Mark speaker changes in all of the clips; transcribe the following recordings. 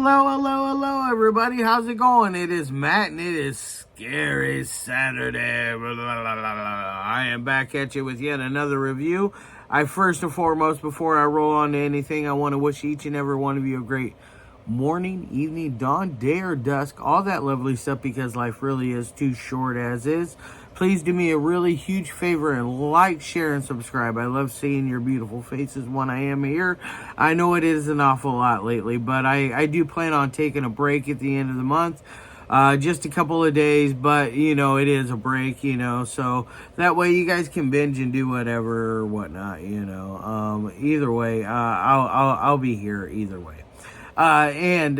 Speaker 1: Hello, everybody. How's it going? It is Matt, and it is Scary Saturday. I am back at you with yet another review. First and foremost, before I roll on to anything, I want to wish each and every one of you a great morning, evening, dawn, day, or dusk, all that lovely stuff, because life really is too short as is. Please do me a really huge favor and like, share, and subscribe. I love seeing your beautiful faces when I am here. I know it is an awful lot lately, but I do plan on taking a break at the end of the month. Just a couple of days, but, it is a break, so that way you guys can binge and do whatever or whatnot, either way, I'll be here either way. And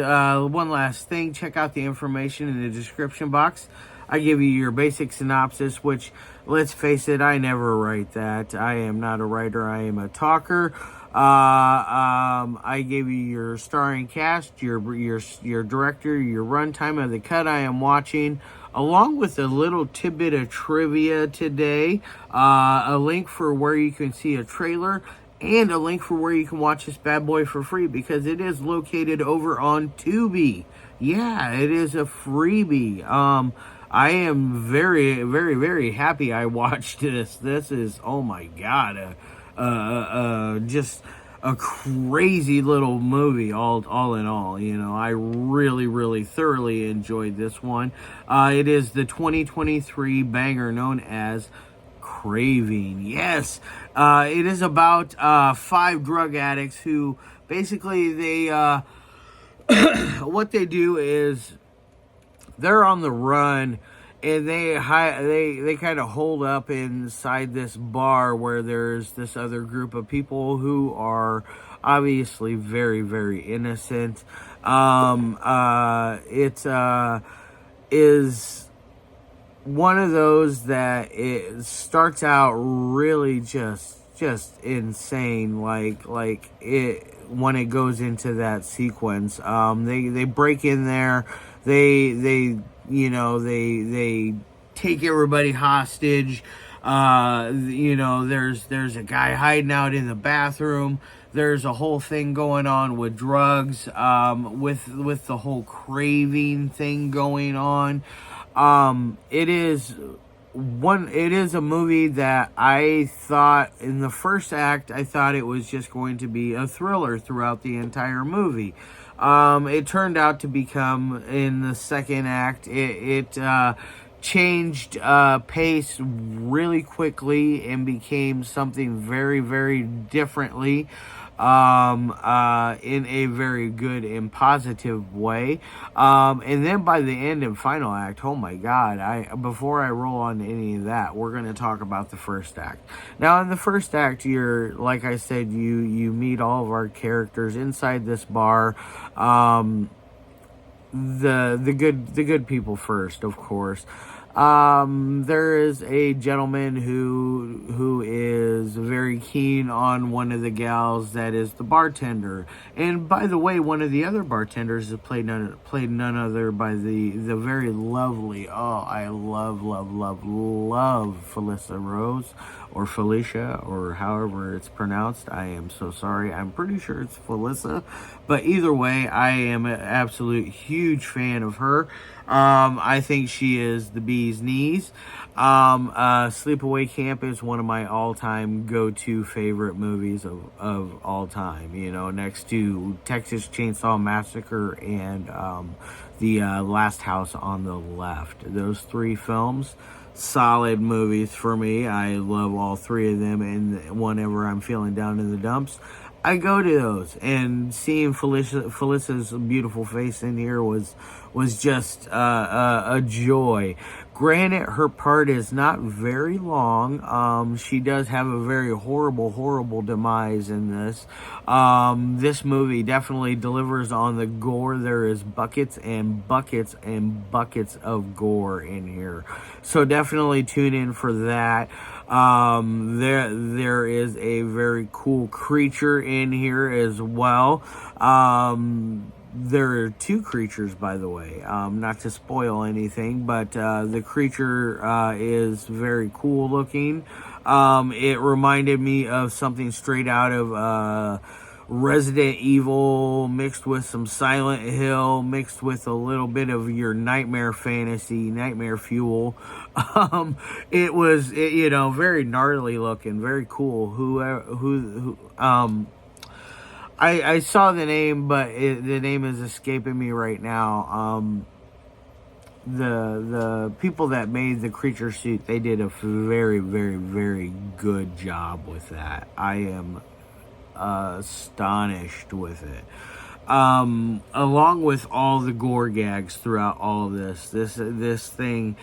Speaker 1: one last thing, check out the information in the description box. I give you your basic synopsis, which, let's face it, I never write that. I am not a writer, I am a talker. I gave you your starring cast, your director, your runtime of the cut I am watching, along with a little tidbit of trivia today, a link for where you can see a trailer, and a link for where you can watch this bad boy for free, because it is located over on Tubi. Yeah, it is a freebie. I am very, very, very happy I watched this. This is, oh my God, just a crazy little movie, all in all. I really, really thoroughly enjoyed this one. It is the 2023 banger known as Craving. Yes, it is about 5 drug addicts who basically they what they do is they're on the run, and they kind of hold up inside this bar where there's this other group of people who are obviously very, very innocent. It is one of those that it starts out really just insane, like it when it goes into that sequence. They break in there. They take everybody hostage. There's a guy hiding out in the bathroom. There's a whole thing going on with drugs, with the whole craving thing going on. It is a movie that I thought in the first act, I thought it was just going to be a thriller throughout the entire movie. It turned out to become, in the second act, it changed pace really quickly and became something very, very differently, in a very good and positive way. And then by the end and final act, oh my God, before I roll on to any of that, we're going to talk about the first act. Now, in the first act, like I said, you meet all of our characters inside this bar. The good people first, of course. There is a gentleman who is very keen on one of the gals that is the bartender. And by the way, one of the other bartenders is played none other by the very lovely, I love Felissa Rose, or Felicia, or however it's pronounced. I am so sorry. I'm pretty sure it's Felissa, but either way, I am an absolute huge fan of her. I think she is the bee's knees. Sleepaway Camp is one of my all-time go-to favorite movies of all time, next to Texas Chainsaw Massacre and the Last House on the Left. Those 3 films, solid movies for me. I love all 3 of them, and whenever I'm feeling down in the dumps, I go to those. And seeing Felissa's beautiful face in here was just a joy. Granted, her part is not very long. She does have a very horrible demise in this. This movie definitely delivers on the gore. There is buckets and buckets and buckets of gore in here. So definitely tune in for that. There is a very cool creature in here as well. There are 2 creatures, by the way, not to spoil anything, but the creature is very cool looking. It reminded me of something straight out of Resident Evil mixed with some Silent Hill, mixed with a little bit of your nightmare fantasy, nightmare fuel. It was, very gnarly looking, very cool. I saw the name, but the name is escaping me right now. The people that made the creature suit, they did a very, very, very good job with that. I am astonished with it. Along with all the gore gags throughout all of this thing,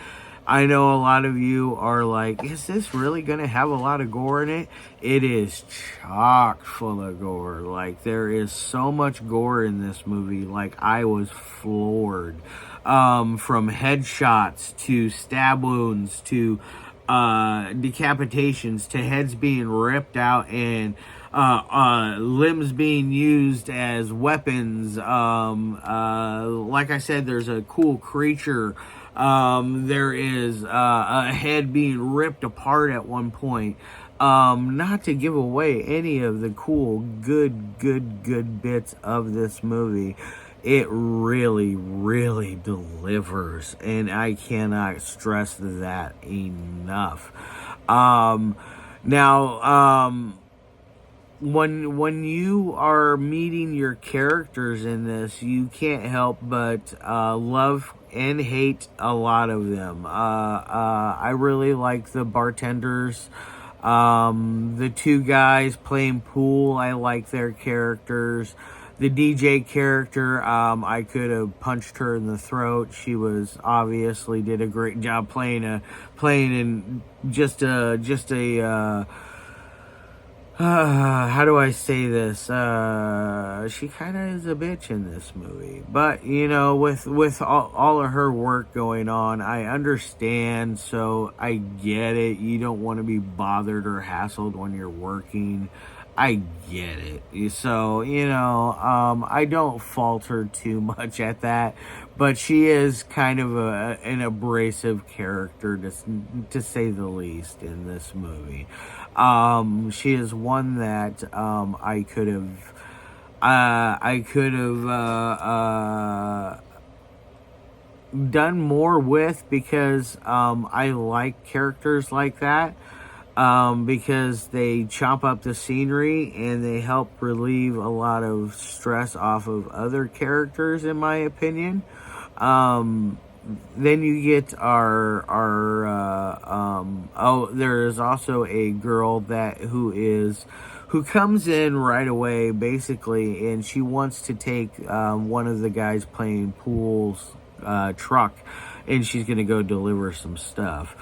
Speaker 1: I know a lot of you are like, is this really going to have a lot of gore in it? It is chock full of gore. Like, there is so much gore in this movie. Like, I was floored. From headshots to stab wounds to decapitations to heads being ripped out and limbs being used as weapons. Like I said, there's a cool creature. There is a head being ripped apart at one point. Not to give away any of the cool, good bits of this movie. It really, really delivers, and I cannot stress that enough. When you are meeting your characters in this, you can't help but love and hate a lot of them. I really like the bartenders. The two guys playing pool, I like their characters. The DJ character, I could have punched her in the throat. She was obviously did a great job playing in just a how do I say this? She kind of is a bitch in this movie. But, with all of her work going on, I understand, so I get it. You don't want to be bothered or hassled when you're working. I get it. So, I don't fault her too much at that. But she is kind of an abrasive character, to say the least, in this movie. She is one that I could have done more with, because I like characters like that. Because they chop up the scenery and they help relieve a lot of stress off of other characters, in my opinion. Then you get there is also a girl who comes in right away, basically, and she wants to take one of the guys playing pool's truck, and she's gonna go deliver some stuff.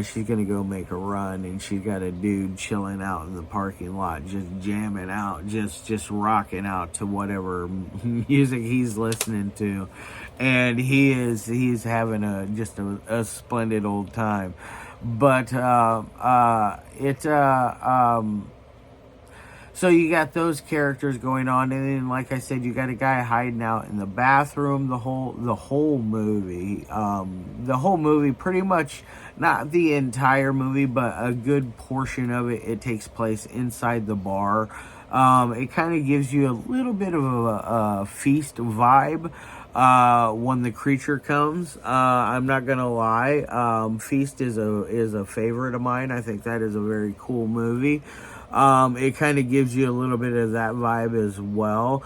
Speaker 1: She's gonna go make a run, and she got a dude chilling out in the parking lot, just jamming out, just rocking out to whatever music he's listening to, and he's having a splendid old time. But so you got those characters going on, and then, like I said, you got a guy hiding out in the bathroom. The whole movie, pretty much, not the entire movie, but a good portion of it takes place inside the bar. It kind of gives you a little bit of a feast vibe when the creature comes. I'm not gonna lie. Feast is a favorite of mine. I think that is a very cool movie. It kind of gives you a little bit of that vibe as well.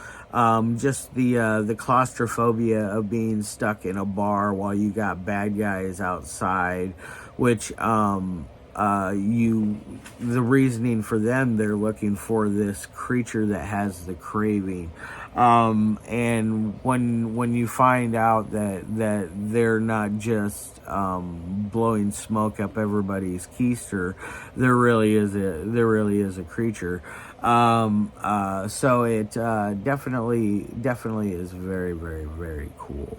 Speaker 1: Just the claustrophobia of being stuck in a bar while you got bad guys outside, which the reasoning for them, they're looking for this creature that has the craving. And when you find out that they're not just blowing smoke up everybody's keister, there really is a creature. So it definitely is very, very, very cool.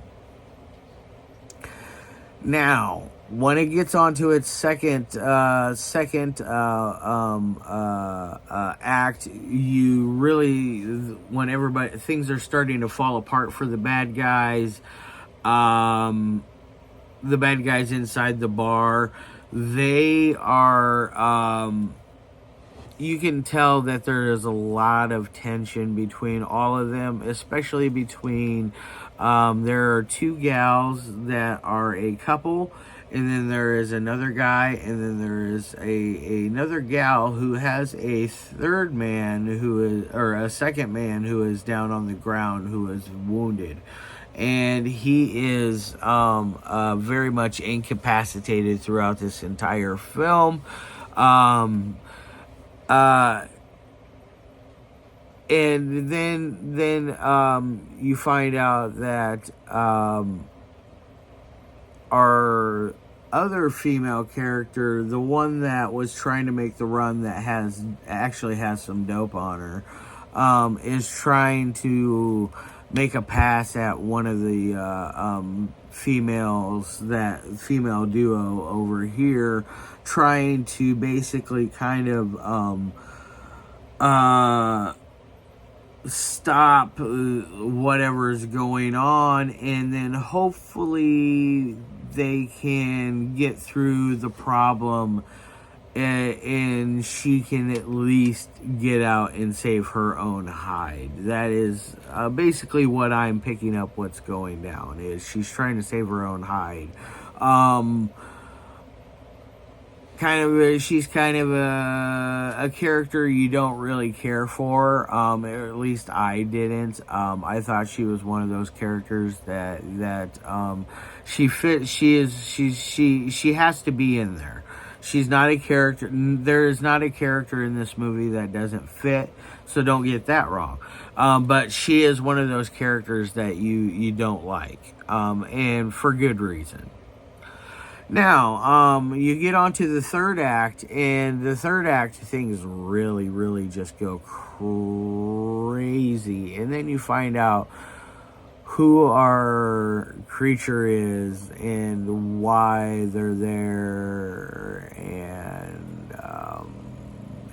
Speaker 1: Now, when it gets onto its second act, you really, when things are starting to fall apart for the bad guys, inside the bar, they are, you can tell that there is a lot of tension between all of them, especially between, there are two gals that are a couple, and then there is another guy, and then there is another gal who has a third man who is, or a second man who is down on the ground, who is wounded. And he is very much incapacitated throughout this entire film. And then you find out that our other female character, the one that was trying to make the run, that actually has some dope on her, is trying to make a pass at one of the that female duo over here, trying to basically kind of stop whatever's going on, and then hopefully they can get through the problem, and she can at least get out and save her own hide. That is basically what I'm picking up what's going down, is she's trying to save her own hide. She's kind of a character you don't really care for, or at least I didn't. I thought she was one of those characters that she has to be in there. She's not a character. There is not a character in this movie that doesn't fit, so don't get that wrong. But she is one of those characters that you don't like, and for good reason. Now, you get onto the third act, and the third act, things really, really just go crazy. And then you find out who our creature is and why they're there, and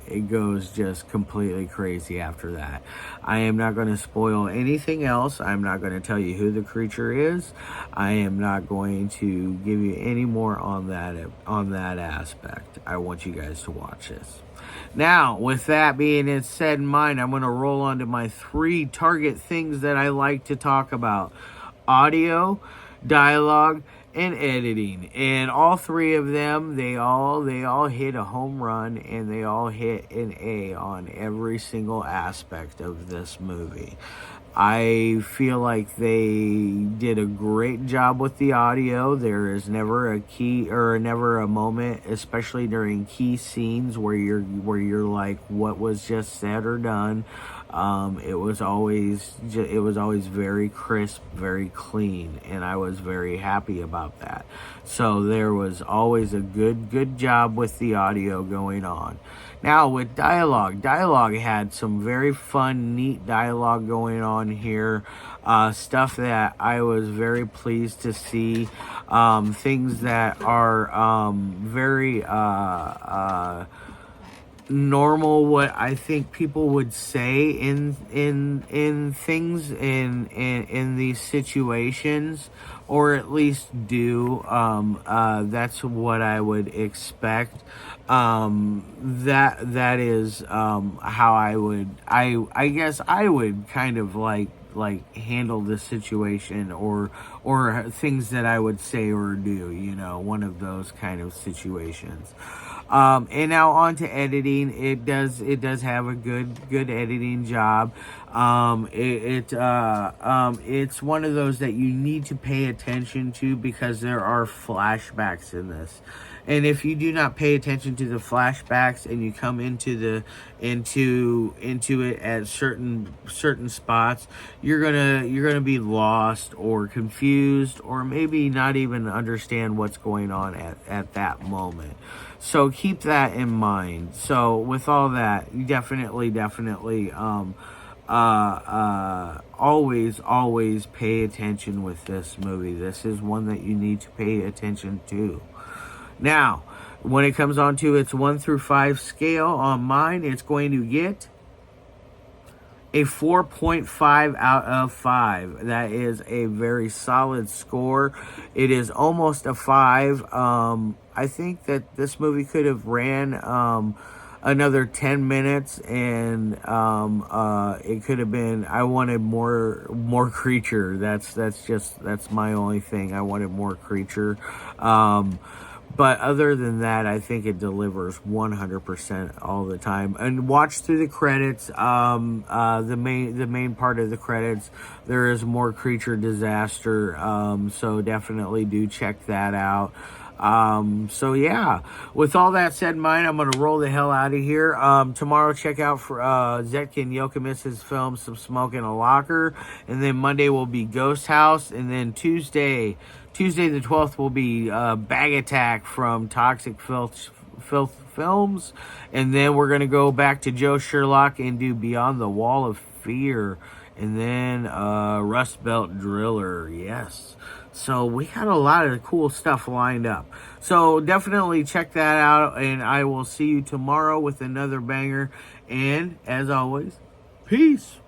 Speaker 1: it goes just completely crazy after that. I am not going to spoil anything else. I'm not going to tell you who the creature is. I am not going to give you any more on that aspect. I want you guys to watch this. Now, with that being said in mind, I'm going to roll on to my 3 target things that I like to talk about: audio, dialogue, and editing. And all 3 of them, they all hit a home run, and they all hit an A on every single aspect of this movie. I feel like they did a great job with the audio. There is never a key, or never a moment, especially during key scenes, where you're like, what was just said or done. It was always very crisp, very clean, and I was very happy about that. So there was always a good job with the audio going on. Now, with dialogue had some very fun, neat dialogue going on here. Stuff that I was very pleased to see. Things that are very normal, what I think people would say in things in these situations, or at least do. That's what I would expect. That is how I guess I would kind of like handle the situation, or things that I would say or do, one of those kind of situations. And now on to editing. It does have a good editing job. It's one of those that you need to pay attention to, because there are flashbacks in this. And if you do not pay attention to the flashbacks, and you come into it at certain spots, you're gonna be lost or confused, or maybe not even understand what's going on at that moment. So keep that in mind. So with all that, you definitely always pay attention with this movie. This is one that you need to pay attention to. Now, when it comes on to its 1 through 5 scale, on mine, it's going to get a 4.5 out of 5. That is a very solid score. It is almost a 5. I think that this movie could have ran another 10 minutes, and it could have been, I wanted more creature. That's my only thing. I wanted more creature. But other than that, I think it delivers 100% all the time. And watch through the credits. The main part of the credits, there is more creature disaster. So definitely do check that out. So yeah, with all that said in mind, I'm going to roll the hell out of here. Tomorrow, check out for Zetkin Yokomis's film, Some Smoke in a Locker. And then Monday will be Ghost House. And then Tuesday the 12th will be Bag Attack from Toxic Filth Films. And then we're going to go back to Joe Sherlock and do Beyond the Wall of Fear. And then Rust Belt Driller, yes. So we had a lot of cool stuff lined up. So definitely check that out, and I will see you tomorrow with another banger. And as always, peace.